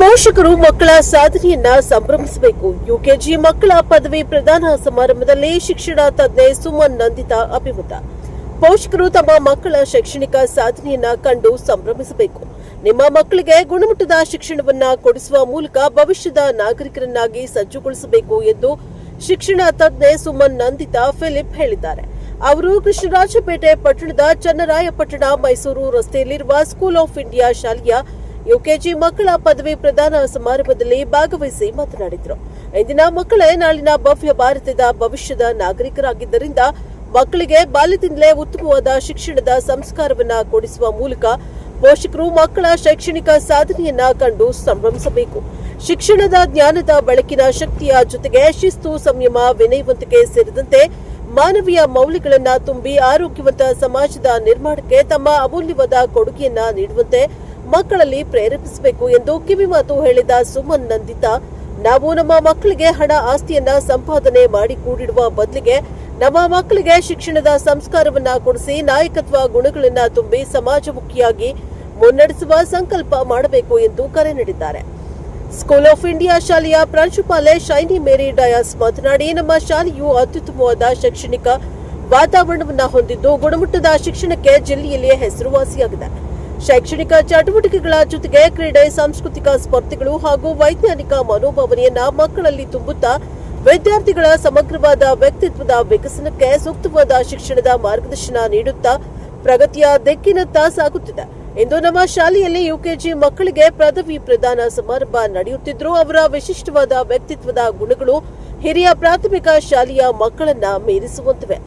ಪೋಷಕರು ಮಕ್ಕಳ ಸಾಧನೆಯನ್ನ ಸಂಭ್ರಮಿಸಬೇಕು. ಯುಕೆಜಿ ಮಕ್ಕಳ ಪದವಿ ಪ್ರದಾನ ಸಮಾರಂಭದಲ್ಲಿ ಶಿಕ್ಷಣ ತಜ್ಞೆ ಸುಮನ್ ನಂದಿತಾ ಅಭಿಮತ. ಪೋಷಕರು ತಮ್ಮ ಮಕ್ಕಳ ಶೈಕ್ಷಣಿಕ ಸಾಧನೆಯನ್ನ ಕಂಡು ಸಂಭ್ರಮಿಸಬೇಕು. ನಿಮ್ಮ ಮಕ್ಕಳಿಗೆ ಗುಣಮಟ್ಟದ ಶಿಕ್ಷಣವನ್ನ ಕೊಡಿಸುವ ಮೂಲಕ ಭವಿಷ್ಯದ ನಾಗರಿಕರನ್ನಾಗಿ ಸಜ್ಜುಗೊಳಿಸಬೇಕು ಎಂದು ಶಿಕ್ಷಣ ತಜ್ಞೆ ಸುಮನ್ ನಂದಿತಾ ಫಿಲಿಪ್ ಹೇಳಿದ್ದಾರೆ. ಅವರು ಕೃಷ್ಣರಾಜಪೇಟೆ ಪಟ್ಟಣದ ಚನ್ನರಾಯಪಟ್ಟಣ ಮೈಸೂರು ರಸ್ತೆಯಲ್ಲಿರುವ ಸ್ಕೂಲ್ ಆಫ್ ಇಂಡಿಯಾ ಶಾಲೆಯ ಯುಕೆಜಿ ಮಕ್ಕಳ ಪದವಿ ಪ್ರದಾನ ಸಮಾರಂಭದಲ್ಲಿ ಭಾಗವಹಿಸಿ ಮಾತನಾಡಿದರು. ಇಂದಿನ ಮಕ್ಕಳೇ ನಾಳಿನ ಭವ್ಯ ಭಾರತದ ಭವಿಷ್ಯದ ನಾಗರಿಕರಾಗಿದ್ದರಿಂದ ಮಕ್ಕಳಿಗೆ ಬಾಲ್ಯದಿಂದಲೇ ಉತ್ತಮವಾದ ಶಿಕ್ಷಣದ ಸಂಸ್ಕಾರವನ್ನ ಕೊಡಿಸುವ ಮೂಲಕ ಪೋಷಕರು ಮಕ್ಕಳ ಶೈಕ್ಷಣಿಕ ಸಾಧನೆಯನ್ನ ಕಂಡು ಸಂಭ್ರಮಿಸಬೇಕು. ಶಿಕ್ಷಣದ ಜ್ಞಾನದ ಬೆಳಕಿನ ಶಕ್ತಿಯ ಜೊತೆಗೆ ಶಿಸ್ತು, ಸಂಯಮ, ವಿನಯವಂತಿಕೆ ಸೇರಿದಂತೆ ಮಾನವೀಯ ಮೌಲ್ಯಗಳನ್ನು ತುಂಬಿ ಆರೋಗ್ಯವಂತ ಸಮಾಜದ ನಿರ್ಮಾಣಕ್ಕೆ ತಮ್ಮ ಅಮೂಲ್ಯವಾದ ಕೊಡುಗೆಯನ್ನ ನೀಡುವಂತೆ ಮಕ್ಕಳಲ್ಲಿ ಪ್ರೇರೇಪಿಸಬೇಕು ಎಂದು ಕಿವಿಮಾತು ಹೇಳಿದ ಸುಮನ್ ನಂದಿತಾ, ನಾವು ನಮ್ಮ ಮಕ್ಕಳಿಗೆ ಹಣ ಆಸ್ತಿಯನ್ನ ಸಂಪಾದನೆ ಮಾಡಿ ಕೂಡಿಡುವ ಬದಲಿಗೆ ನಮ್ಮ ಮಕ್ಕಳಿಗೆ ಶಿಕ್ಷಣದ ಸಂಸ್ಕಾರವನ್ನ ಕೊಡಿಸಿ ನಾಯಕತ್ವ ಗುಣಗಳನ್ನ ತುಂಬಿ ಸಮಾಜಮುಖಿಯಾಗಿ ಮುನ್ನಡೆಸುವ ಸಂಕಲ್ಪ ಮಾಡಬೇಕು ಎಂದು ಕರೆ ನೀಡಿದ್ದಾರೆ. ಸ್ಕೂಲ್ ಆಫ್ ಇಂಡಿಯಾ ಶಾಲೆಯ ಪ್ರಾಂಶುಪಾಲೆ ಶೈನಿ ಮೇರಿ ಡಯಾಸ್ ಮಾತನಾಡಿ, ನಮ್ಮ ಶಾಲೆಯು ಅತ್ಯುತ್ತಮವಾದ ಶೈಕ್ಷಣಿಕ ವಾತಾವರಣವನ್ನು ಹೊಂದಿದ್ದು ಗುಣಮಟ್ಟದ ಶಿಕ್ಷಣಕ್ಕೆ ಜಿಲ್ಲೆಯಲ್ಲಿಯೇ ಹೆಸರುವಾಸಿಯಾಗಿದೆ. ಶೈಕ್ಷಣಿಕ ಚಟುವಟಿಕೆಗಳ ಜೊತೆಗೆ ಕ್ರೀಡೆ, ಸಾಂಸ್ಕೃತಿಕ ಸ್ಪರ್ಧೆಗಳು ಹಾಗೂ ವೈಜ್ಞಾನಿಕ ಮನೋಭಾವನೆಯನ್ನ ಮಕ್ಕಳಲ್ಲಿ ತುಂಬುತ್ತಾ ವಿದ್ಯಾರ್ಥಿಗಳ ಸಮಗ್ರವಾದ ವ್ಯಕ್ತಿತ್ವದ ವಿಕಸನಕ್ಕೆ ಸೂಕ್ತವಾದ ಶಿಕ್ಷಣದ ಮಾರ್ಗದರ್ಶನ ನೀಡುತ್ತಾ ಪ್ರಗತಿಯ ದಿಕ್ಕಿನತ್ತ ಸಾಗುತ್ತಿದೆ. ಇಂದು ನಮ್ಮ ಶಾಲೆಯಲ್ಲಿ ಯುಕೆಜಿ ಮಕ್ಕಳಿಗೆ ಪದವಿ ಪ್ರದಾನ ಸಮಾರಂಭ ನಡೆಯುತ್ತಿದ್ದರೂ ಅವರ ವಿಶಿಷ್ಟವಾದ ವ್ಯಕ್ತಿತ್ವದ ಗುಣಗಳು ಹಿರಿಯ ಪ್ರಾಥಮಿಕ ಶಾಲೆಯ ಮಕ್ಕಳನ್ನ ಮೀರಿಸುವಂತಿವೆ.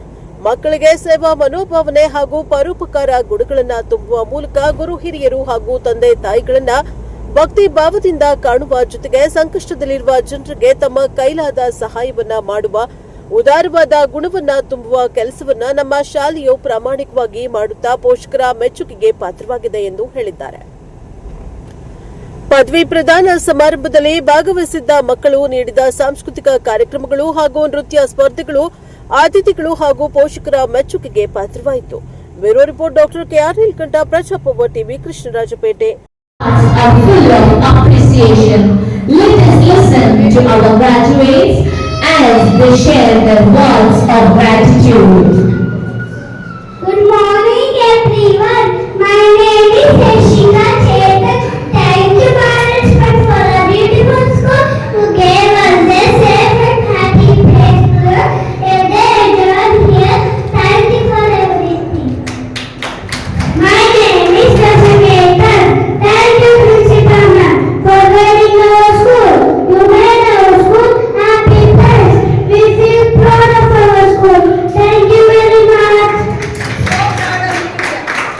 ಮಕ್ಕಳಿಗೆ ಸೇವಾ ಮನೋಭಾವನೆ ಹಾಗೂ ಪರೋಪಕಾರ ಗುಣಗಳನ್ನ ತುಂಬುವ ಮೂಲಕ ಗುರು ಹಿರಿಯರು ಹಾಗೂ ತಂದೆ ತಾಯಿಗಳನ್ನ ಭಕ್ತಿ ಭಾವದಿಂದ ಕಾಣುವ ಜೊತೆಗೆ ಸಂಕಷ್ಟದಲ್ಲಿರುವ ಜನರಿಗೆ ತಮ್ಮ ಕೈಲಾದ ಸಹಾಯವನ್ನ ಮಾಡುವ ಉದಾರವಾದ ಗುಣವನ್ನ ತುಂಬುವ ಕೆಲಸವನ್ನ ನಮ್ಮ ಶಾಲೆಯು ಪ್ರಾಮಾಣಿಕವಾಗಿ ಮಾಡುತ್ತಾ ಪೋಷಕರ ಮೆಚ್ಚುಗೆಗೆ ಪಾತ್ರವಾಗಿದೆ ಎಂದು ಹೇಳಿದ್ದಾರೆ. ಪದವಿ ಪ್ರದಾನ ಸಮಾರಂಭದಲ್ಲಿ ಭಾಗವಹಿಸಿದ್ದ ಮಕ್ಕಳು ನೀಡಿದ ಸಾಂಸ್ಕೃತಿಕ ಕಾರ್ಯಕ್ರಮಗಳು ಹಾಗೂ ನೃತ್ಯ ಸ್ಪರ್ಧೆಗಳು ಅತಿಥಿಗಳು ಹಾಗೂ ಪೋಷಕರ ಮೆಚ್ಚುಗೆಗೆ ಪಾತ್ರವಾಯಿತು. Bureau report doctor K R Neelakantha, Prajapower TV, Krishnarajpet. Are full of appreciation. Let us listen to our graduates as they share their words of gratitude. Good morning, everyone. My name is Heshika Chetan. Thank you, parents, for a beautiful school who gave us a safe and happy place to learn. If they enjoyed here, thank you for everything. My name is Chetan. Thank you, Principal Ma'am, for guiding our school. You made our school happy place. We feel proud of our school. Thank you very much.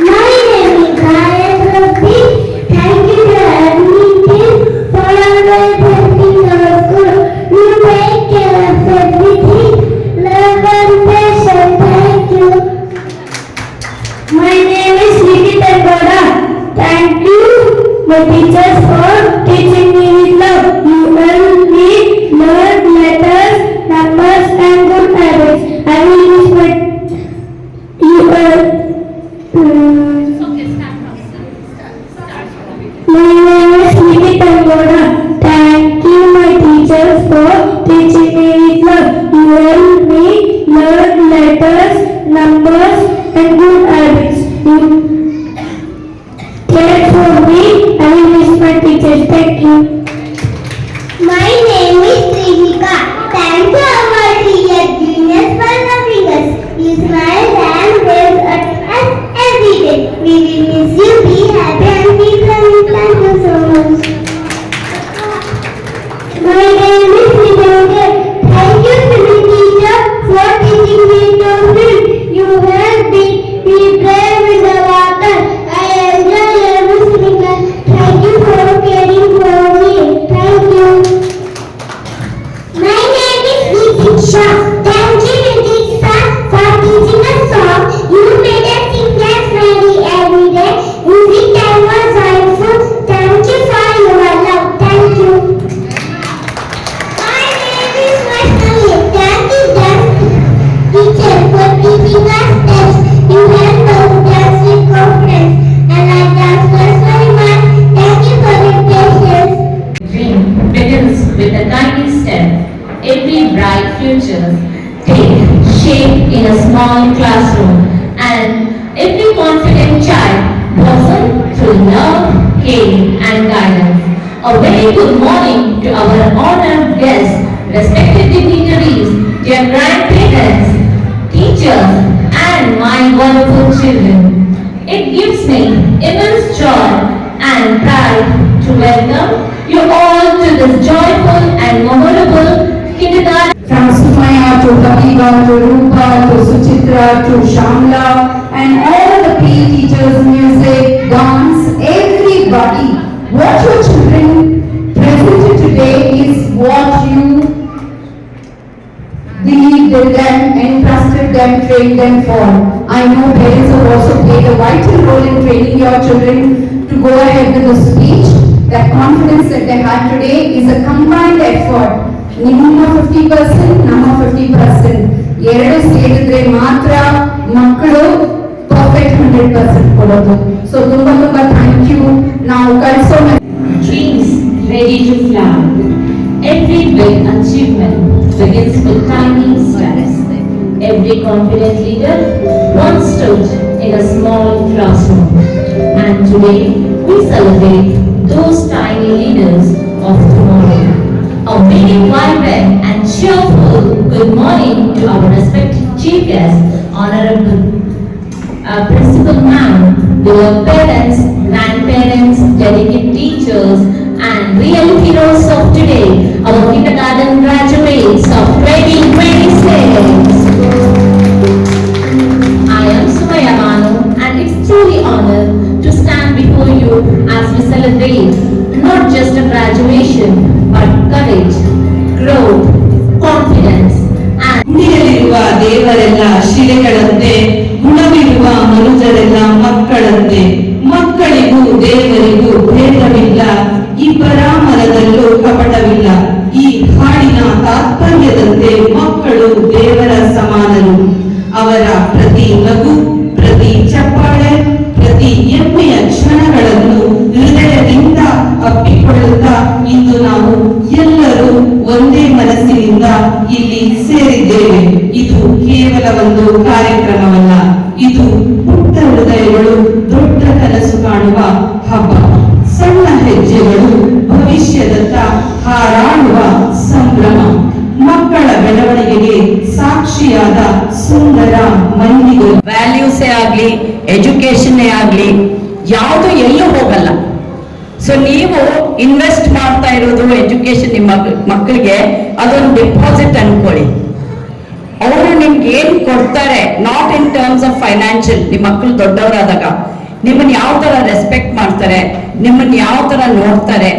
My name is Ryan Rabbi. Thank you to admin team for always helping our school. You take care of everything. Love and patience. Thank you. My name is Nikita Goda. Thank you, my teachers, for teaching me with love. You helped me learn letters, numbers, and good habits. I will respect you all. My name is Nikita Goda. Thank you, my teachers, for teaching me with love. You helped me learn letters, numbers, and good habits. You care for me. I will miss my teachers. Thank you. My name is Trivika. Thank you, our dear genius, for loving us. You smile and wave at us every day. We will miss you. Be happy and be friendly. Thank you so much. My name is Vidya. Thank you, Sri teacher, for teaching me to swim. You helped me be brave in the water. I enjoy every swimming. Thank you for caring for me. Thank you. My name is Nitisha. Thank you, Nitisha, for teaching us song. You made us sing and smiley every day. Music time was with a tiny step, every bright future take shape in a small classroom, and every confident child blossom through love, care, and guidance. A very good morning to our honored guests, respected dignitaries, dear grandparents, teachers, and my wonderful children. It gives me immense joy and pride to welcome you all to this joyful and memorable kindergarten. From Sumaya to Habiba to Rupa to Suchitra to Shamla and all the PE teachers, music, dance, everybody. What your children presented today is what you believed in them, entrusted them, trained them for. I know parents have also played a vital role in training your children to go ahead with the speech. That confidence that they had today is a combined effort. ನಿಮ್ಮ 50%, ನಮ್ಮ 50%. ಎರಡು ಸೇರಿದ್ರೆ ಮಾತ್ರ ಮಕ್ಕಳು perfect 100% ಕೊಡೋದು. So ತುಂಬಾ thank you. ನಾವು ಕಳಿಸೋ Dreams ready to fly. Every big achievement begins with tiny steps. Every confident leader once stood in a small classroom. And today we celebrate those tiny leaders of tomorrow. A very vibrant and cheerful good morning to our respected chief guest, Honorable Principal Ma'am, dear parents, grandparents, dedicated teachers, and real heroes of today, our kindergarten graduates of 2026. I am Sumaya Manu, and it's truly honor to stand before you as we celebrate not just a graduation, but courage, growth, confidence, and ಭೂಮಿಯಲ್ಲಿರುವ ದೇವರೆಲ್ಲ ಶಿಲೆಗಳಂತೆ, ಗುಣವಿರುವ ಮನುಜರೆಲ್ಲ ಮಕ್ಕಳಂತೆ. ಮಕ್ಕಳಿಗೂ ದೇವರಿಗೂ ಭೇದವಿಲ್ಲ, ಇಬ್ಬರ ಮನದಲ್ಲೂ ಕಪಟವಿಲ್ಲ. ಈ ಹಾಡಿನ ತಾತ್ಪರ್ಯದಂತೆ ಮಕ್ಕಳು ದೇವರ ಸಮಾನರು. ಅವರ ಪ್ರತಿ ನಗು, ಪ್ರತಿ ಚಪ್ಪಾಳೆ, ಪ್ರತಿ ಹೆಮ್ಮೆಯ ಕ್ಷಣಗಳನ್ನು ಹೃದಯದಿಂದ ಅಪ್ಪಿಕೊಳ್ಳುತ್ತಾ ಇಂದು ನಾವು ಎಲ್ಲರೂ ಒಂದೇ ಮನಸ್ಸಿನಿಂದ ಇಲ್ಲಿ ಸೇರಿದ್ದೇವೆ. ಇದು ಕೇವಲ ಒಂದು ಕಾರ್ಯಕ್ರಮವಲ್ಲ, ಇದು ಪುಟ್ಟ ಹೃದಯಗಳು ದೊಡ್ಡ ಕನಸು ಕಾಣುವ ಹಬ್ಬ. ಸಣ್ಣ ಹೆಜ್ಜೆಗಳು ಭವಿಷ್ಯದತ್ತ ಹಾರಾಡುವ ಸಂಭ್ರಮ. ಮಕ್ಕಳ ಬೆಳವಣಿಗೆಗೆ ಸಾಕ್ಷಿಯಾದ ಸುಂದರ ಮೈಲಿಗಳು. ವ್ಯಾಲ್ಯೂಸೇ ಆಗಲಿ, ಎಜುಕೇಶನ್ನೇ ಆಗಲಿ, ಯಾವುದು ಎಲ್ಲೂ ಹೋಗಲ್ಲ. ಸೊ ನೀವು ಇನ್ವೆಸ್ಟ್ ಮಾಡ್ತಾ ಇರೋದು ಎಜುಕೇಶನ್ ನಿಮ್ಮ ಮಕ್ಕಳಿಗೆ ಅದೊಂದು ಡೆಪಾಸಿಟ್ ಅನ್ಕೊಳ್ಳಿ. ಅವರು ನಿಮ್ಗೆ ಏನ್ ಕೊಡ್ತಾರೆ, not in terms of financial. ನಿಮ್ಮ ಮಕ್ಕಳು ದೊಡ್ಡವರಾದಾಗ ನಿಮ್ಮನ್ನ ಯಾವ ತರ ರೆಸ್ಪೆಕ್ಟ್ ಮಾಡ್ತಾರೆ, ನಿಮ್ಮನ್ನ ಯಾವ ತರ ನೋಡ್ತಾರೆ,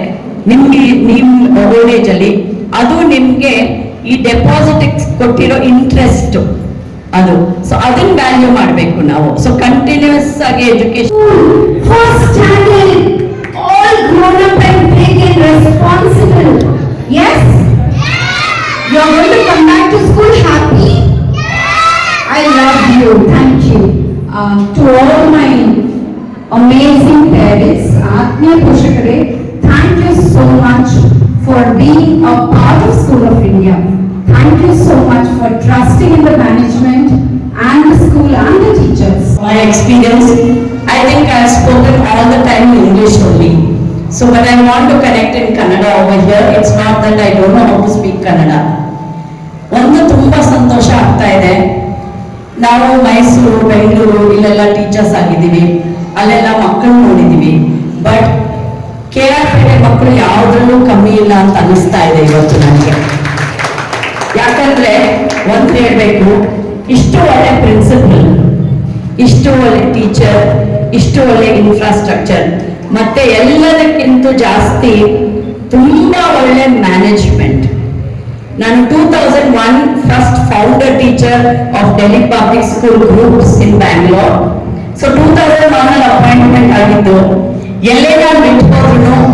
ನಿಮ್ಗೆ ನಿಮ್ಮ ಓಲ್ಡ್ ಏಜ್ ಅಲ್ಲಿ ಅದು ನಿಮ್ಗೆ ಈ ಡೆಪಾಸಿಟ್ ಕೊಟ್ಟಿರೋ ಇಂಟ್ರೆಸ್ಟ್ ಅದು. ಸೊ ಅದನ್ನ ವ್ಯಾಲ್ಯೂ ಮಾಡಬೇಕು ನಾವು. ಸೊ ಕಂಟಿನ್ಯೂಸ್ ಆಗಿ education. First standard, all grown up and big and responsible. Yes? You are going to come back to school happy? I love you. Thank you. To all my amazing parents, Atmiya Poshakare, thank you so much for being a part of School of India. Thank you so much for trusting in the management and the school and the teachers. My experience, I think I have spoken all the time in English only. So when I want to connect in Kannada over here, it's not that I don't know how to speak Kannada. ಒಂದು ತುಂಬಾ ಸಂತೋಷ ಆಗ್ತಾ ಇದೆ. ನಾವು ಮೈಸೂರು, ಬೆಂಗಳೂರು ಇಲ್ಲೆಲ್ಲ teachers ಆಗಿದ್ದೀವಿ, ಅಲ್ಲೆಲ್ಲ ಮಕ್ಕಳು ನೋಡಿದ್ದೀವಿ. ಬಟ್ KR ಮಕ್ಕಳು ಯಾವುದ್ರಲ್ಲೂ ಕಮ್ಮಿ ಇಲ್ಲ ಅಂತ ಅನಿಸ್ತಾ ಇದೆ ಇವತ್ತು ನನಗೆ. ಯಾಕಂದ್ರೆ ಒಂದು ಹೇಳ್ಬೇಕು, ಇಷ್ಟು ಒಳ್ಳೆ ಪ್ರಿನ್ಸಿಪಲ್, ಇಷ್ಟು ಒಳ್ಳೆ ಟೀಚರ್, ಇಷ್ಟು ಒಳ್ಳೆ ಇನ್ಫ್ರಾಸ್ಟ್ರಕ್ಚರ್, ಮತ್ತೆ ಎಲ್ಲದಕ್ಕಿಂತ ಜಾಸ್ತಿ ತುಂಬಾ ಒಳ್ಳೆ ಮ್ಯಾನೇಜ್ಮೆಂಟ್. ನಾನು 2001 first founder teacher of Delhi public school groups in Bangalore. So 2001 appointment ಆಗಿದ್ದು, ಎಲ್ಲೇ ನಾನು ಬಿಟ್ಟು ಹೋದ್ರು